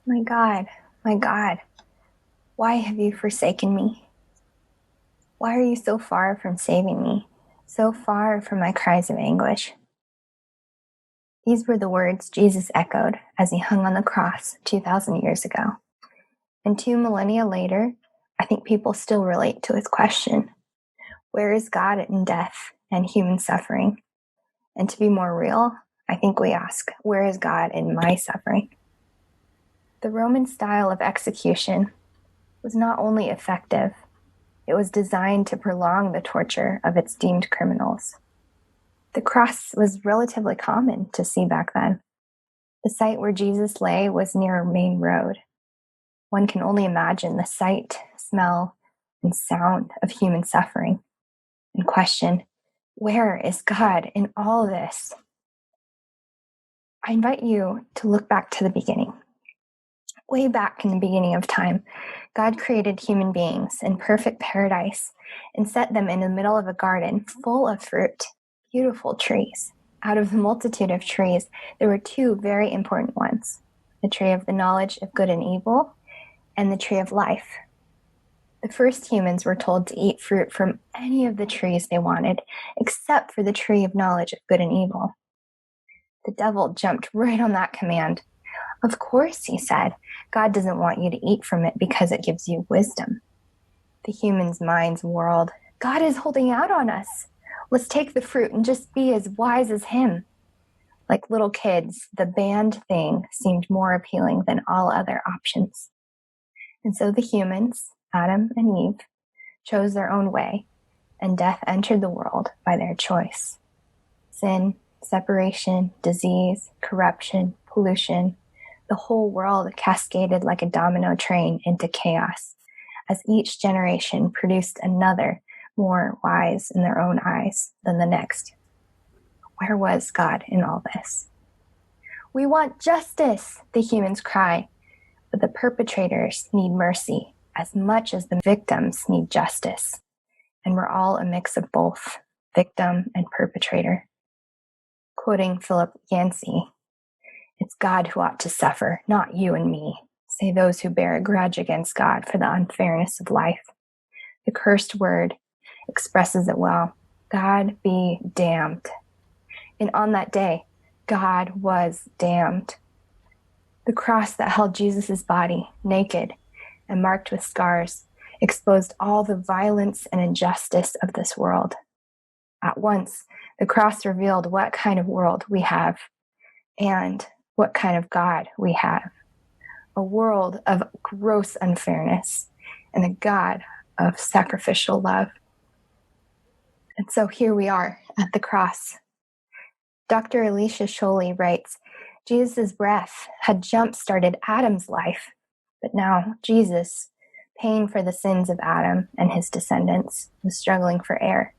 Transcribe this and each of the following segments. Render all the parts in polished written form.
my God, why have you forsaken me? Why are you so far from saving me, so far from my cries of anguish? These were the words Jesus echoed as he hung on the cross 2,000 years ago. And 2 millennia later, I think people still relate to his question, where is God in death and human suffering? And to be more real, I think we ask, where is God in my suffering? The Roman style of execution was not only effective, it was designed to prolong the torture of its deemed criminals. The cross was relatively common to see back then. The site where Jesus lay was near a main road. One can only imagine the sight, smell, and sound of human suffering and question, where is God in all this? I invite you to look back to the beginning. Way back in the beginning of time, God created human beings in perfect paradise and set them in the middle of a garden full of fruit, beautiful trees. Out of the multitude of trees, there were two very important ones, the tree of the knowledge of good and evil and the tree of life. The first humans were told to eat fruit from any of the trees they wanted, except for the tree of knowledge of good and evil. The devil jumped right on that command. Of course, he said, God doesn't want you to eat from it because it gives you wisdom. The human's minds whirled. God is holding out on us. Let's take the fruit and just be as wise as him. Like little kids, the banned thing seemed more appealing than all other options. And so the humans, Adam and Eve, chose their own way, and death entered the world by their choice. Sin, separation, disease, corruption, pollution, the whole world cascaded like a domino train into chaos, as each generation produced another more wise in their own eyes than the next. Where was God in all this? We want justice, the humans cry, but the perpetrators need mercy as much as the victims need justice. And we're all a mix of both, victim and perpetrator. Quoting Philip Yancey, it's God who ought to suffer, not you and me, say those who bear a grudge against God for the unfairness of life. The cursed word expresses it well. God be damned. And on that day, God was damned. The cross that held Jesus' body, naked and marked with scars, exposed all the violence and injustice of this world. At once, the cross revealed what kind of world we have and what kind of God we have. A world of gross unfairness and a God of sacrificial love. And so here we are at the cross. Dr. Alicia Scholey writes, Jesus' breath had jump-started Adam's life, but now Jesus, paying for the sins of Adam and his descendants, was struggling for air.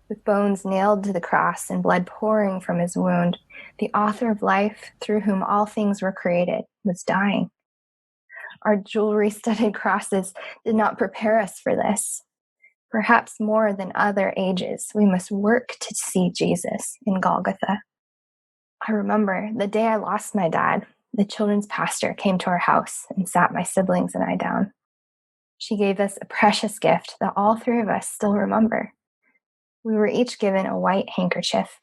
With bones nailed to the cross and blood pouring from his wound, the author of life, through whom all things were created, was dying. Our jewelry-studded crosses did not prepare us for this. Perhaps more than other ages, we must work to see Jesus in Golgotha. I remember the day I lost my dad, the children's pastor came to our house and sat my siblings and I down. She gave us a precious gift that all three of us still remember. We were each given a white handkerchief.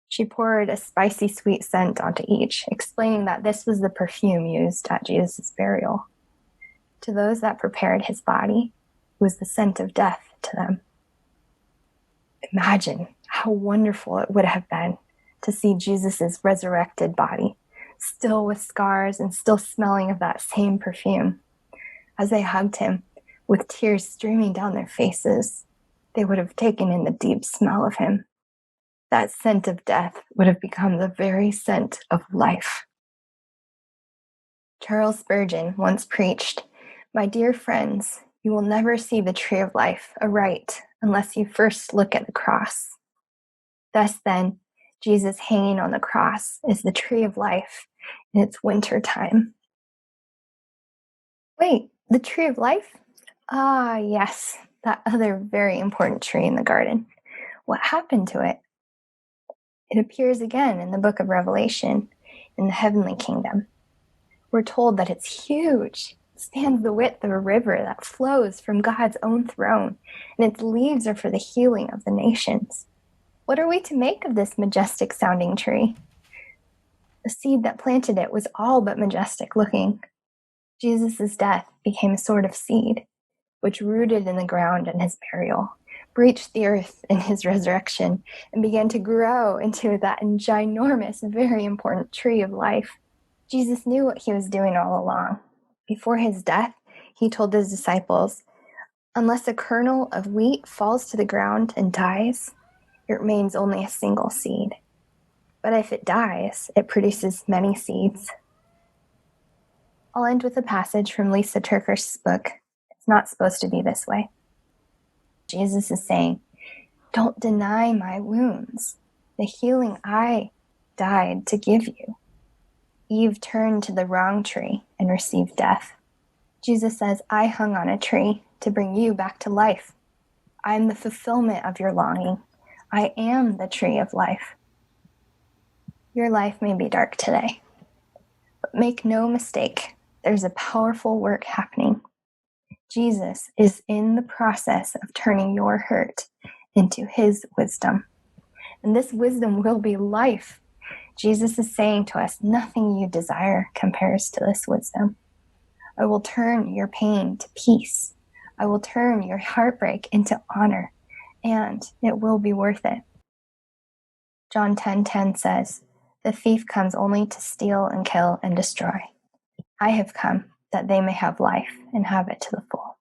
She poured a spicy sweet scent onto each, explaining that this was the perfume used at Jesus' burial. To those that prepared his body, it was the scent of death to them. Imagine how wonderful it would have been to see Jesus' resurrected body, still with scars and still smelling of that same perfume. As they hugged him, with tears streaming down their faces, they would have taken in the deep smell of him. That scent of death would have become the very scent of life. Charles Spurgeon once preached, "My dear friends, you will never see the tree of life aright unless you first look at the cross." Thus then, Jesus hanging on the cross is the tree of life in its winter time. Wait, the tree of life? Ah, yes, that other very important tree in the garden. What happened to it? It appears again in the book of Revelation in the heavenly kingdom. We're told that it's huge. It spans the width of a river that flows from God's own throne, and its leaves are for the healing of the nations. What are we to make of this majestic sounding tree? The seed that planted it was all but majestic looking. Jesus' death became a sort of seed, which rooted in the ground in his burial, breached the earth in his resurrection, and began to grow into that ginormous, very important tree of life. Jesus knew what he was doing all along. Before his death, he told his disciples, "Unless a kernel of wheat falls to the ground and dies, it remains only a single seed. But if it dies, it produces many seeds." I'll end with a passage from Lisa TerKeurst's book, It's Not Supposed to Be This Way. Jesus is saying, "Don't deny my wounds, the healing I died to give you. Eve turned to the wrong tree and received death. Jesus says, I hung on a tree to bring you back to life. I'm the fulfillment of your longing. I am the tree of life." Your life may be dark today, but make no mistake, there's a powerful work happening. Jesus is in the process of turning your hurt into his wisdom. And this wisdom will be life. Jesus is saying to us, nothing you desire compares to this wisdom. I will turn your pain to peace. I will turn your heartbreak into honor, and it will be worth it. John 10:10 says, "The thief comes only to steal and kill and destroy. I have come that they may have life and have it to the full."